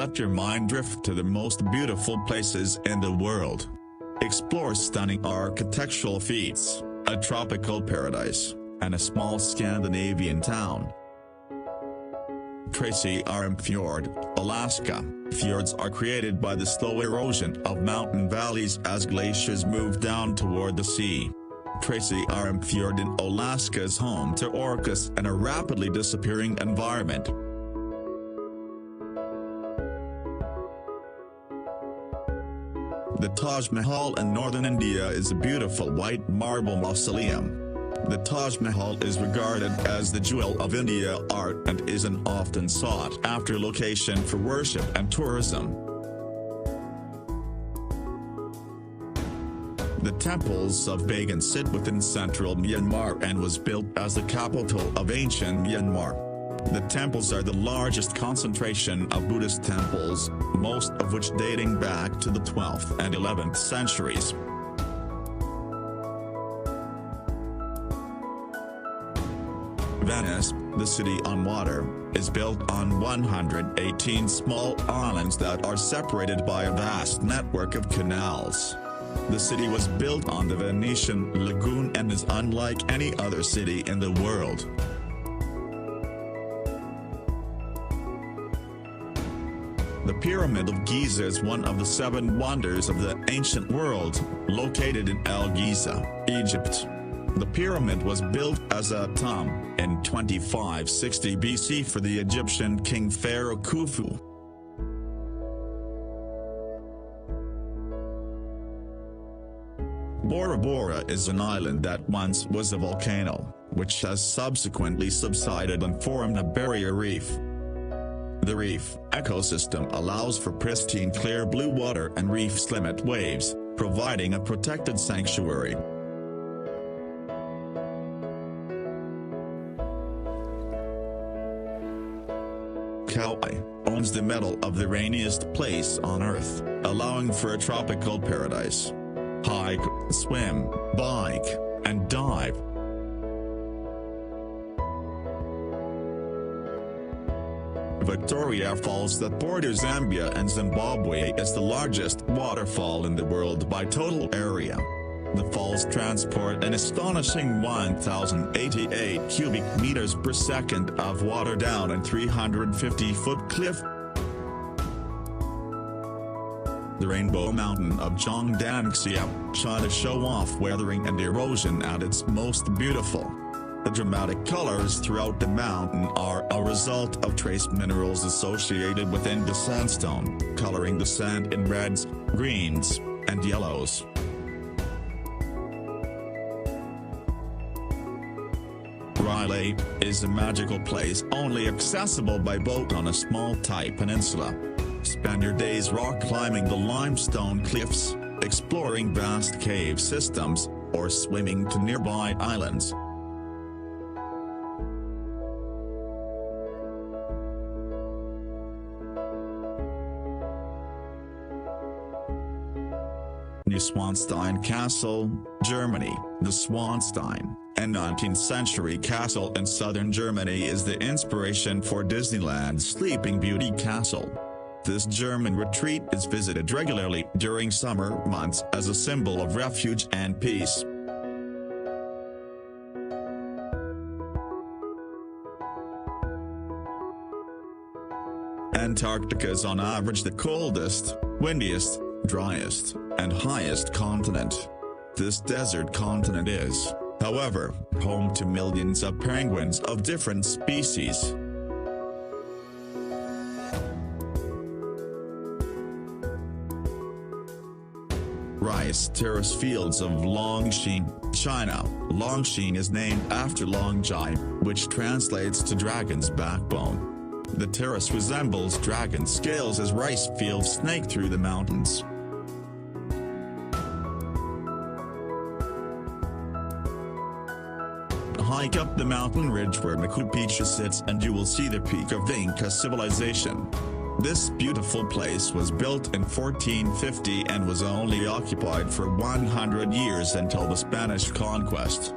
let your mind drift to the most beautiful places in the world. Explore stunning architectural feats, a tropical paradise, and a small Scandinavian town. Tracy Arm Fjord, Alaska. Fjords are created by the slow erosion of mountain valleys as glaciers move down toward the sea. Tracy Arm Fjord in Alaska is home to orcas and a rapidly disappearing environment. The Taj Mahal in northern India is a beautiful white marble mausoleum. The Taj Mahal is regarded as the jewel of India art and is an often sought-after location for worship and tourism. The temples of Bagan sit within central Myanmar and was built as the capital of ancient Myanmar. The temples are the largest concentration of Buddhist temples, most of which dating back to the 12th and 11th centuries. Venice, the city on water, is built on 118 small islands that are separated by a vast network of canals. The city was built on the Venetian lagoon and is unlike any other city in the world. The Pyramid of Giza is one of the 7 wonders of the ancient world, located in El Giza, Egypt. The pyramid was built as a tomb in 2560 BC for the Egyptian king Pharaoh Khufu. Bora Bora is an island that once was a volcano, which has subsequently subsided and formed a barrier reef. The reef ecosystem allows for pristine clear blue water and reef's limit waves, providing a protected sanctuary. Kauai owns the medal of the rainiest place on Earth, allowing for a tropical paradise. Hike, swim, bike, and dive. Victoria Falls that borders Zambia and Zimbabwe is the largest waterfall in the world by total area. The falls transport an astonishing 1,088 cubic meters per second of water down a 350-foot cliff. The Rainbow Mountain of Zhongdangxia, China show off weathering and erosion at its most beautiful. The dramatic colors throughout the mountain are a result of trace minerals associated within the sandstone, coloring the sand in reds, greens, and yellows. Riley is a magical place only accessible by boat on a small tight peninsula. Spend your days rock climbing the limestone cliffs, exploring vast cave systems, or swimming to nearby islands. Neuschwanstein Castle, Germany. The Schwanstein, a 19th century castle in southern Germany, is the inspiration for Disneyland's Sleeping Beauty Castle. This German retreat is visited regularly during summer months as a symbol of refuge and peace. Antarctica is on average the coldest, windiest, driest, and highest continent. This desert continent is, however, home to millions of penguins of different species. Rice terrace fields of Longshan, China. Longshan is named after Longjai, which translates to dragon's backbone. The terrace resembles dragon scales as rice fields snake through the mountains. Hike up the mountain ridge where Machu Picchu sits and you will see the peak of Inca civilization. This beautiful place was built in 1450 and was only occupied for 100 years until the Spanish conquest.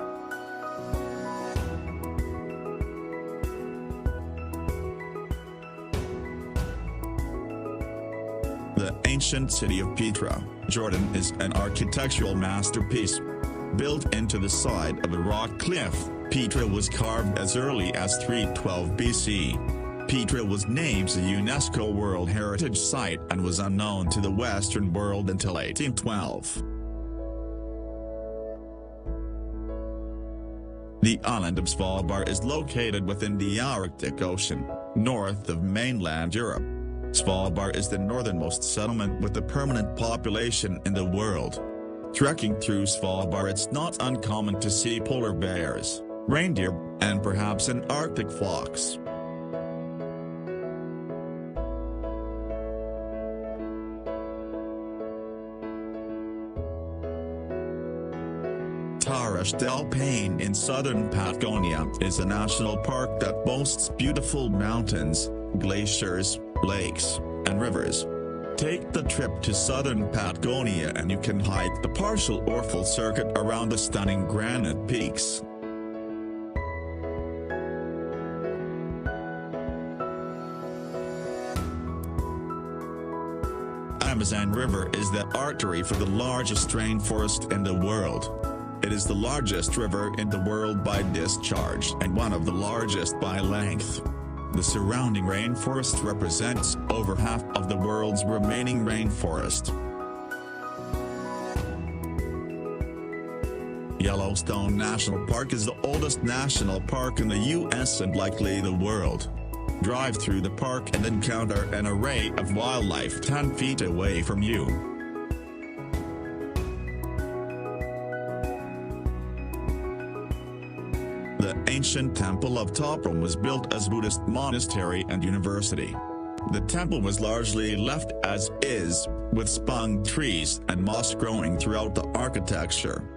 ancient city of Petra, Jordan is an architectural masterpiece. Built into the side of a rock cliff, Petra was carved as early as 312 BC. Petra was named a UNESCO World Heritage Site and was unknown to the Western world until 1812. The island of Svalbard is located within the Arctic Ocean, north of mainland Europe. Svalbard is the northernmost settlement with a permanent population in the world. Trekking through Svalbard, it's not uncommon to see polar bears, reindeer, and perhaps an Arctic fox. Taras del Paine in southern Patagonia is a national park that boasts beautiful mountains, glaciers, lakes, and rivers. Take the trip to southern Patagonia and you can hike the partial or full circuit around the stunning granite peaks. Amazon River is the artery for the largest rainforest in the world. It is the largest river in the world by discharge and one of the largest by length. The surrounding rainforest represents over half of the world's remaining rainforest. Yellowstone National Park is the oldest national park in the U.S. and likely the world. Drive through the park and encounter an array of wildlife 10 feet away from you. The ancient Temple of Toprom was built as Buddhist monastery and university. The temple was largely left as is, with spung trees and moss growing throughout the architecture.